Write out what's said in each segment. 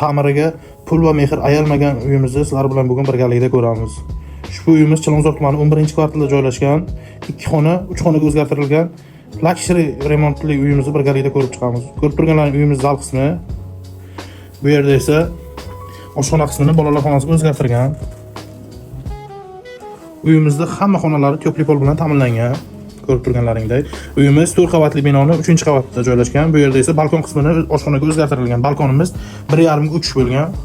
ta'miriga pul va mehr ayalmagan uyimizni sizlar bilan bugun birgalikda ko'ramiz. Ushbu uyimiz Chilonzor tumani 11-kvartalda joylashgan, 2 xona, 3 xonaga o'zgartirilgan luxury remontli uyimizni birgalikda ko'rib chiqamiz. Ko'rib turganlaringiz uyimiz zal qismi. Bu yerda esa oshxona qismini bolalar xonasiga o'zgartirgan. Uyimizda hamma xonalari to'pli pol bilan ta'minlangan. Ko'rib turganlaringdek, uyimiz 4 qavatli binoni 3-qavatda joylashgan. Bu yerda esa balkon qismini oshxonaga o'zgartirilgan. Balkonimiz 1,5-3 bo'lgan.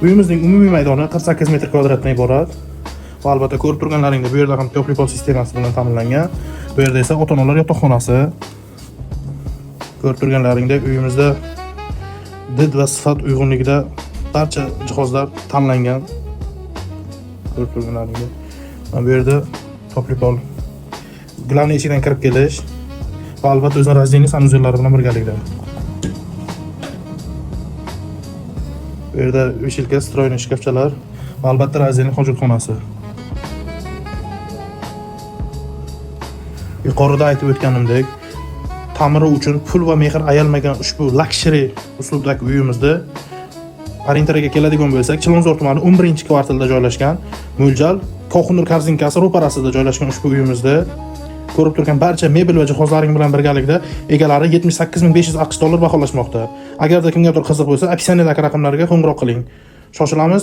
Uyimizning umumiy maydoni 48 metr kvadratdan iborat. Va albatta ko'rib turganlaringdek, bu yerda ham to'pli pol sistemasi bilan ta'minlangan. Bu yerda esa ota-onalar yotoqxonasi. Ko'rib turganlaringdek, uyimizda did va sifat uyg'unligida barcha jihozlar tanlangan. Ko'rib turganlaringdek. Bu yerda to'pli pol Главный eshikdan kirib kelish va albatta o'zini razdeniy sanuzelari bilan birgalikda. Bu yerda vishilka, stroyniy shkafchalar va albatta razdeniy hojatxonasi. Yuqorida aytib o'tganimdek, ta'miri uchun pul va mehr ayalmagan ushbu luxury uslubdagi uyimizda Parinteraga keladigan bo'lsak, Chilonzor tumani 11-kvartalda joylashgan, mo'ljal Koxunur korzinkasi ro'parasida joylashgan ushbu uyimizda ko'rib turgan barcha mebel va jihozlaring bilan birgalikda egalari 78.500 AQSh dollar baholashmoqda. Agarda kimgadir qiziq bo'lsa, opsiyonidagi raqamlarga qo'ng'iroq qiling. Shoshilamiz.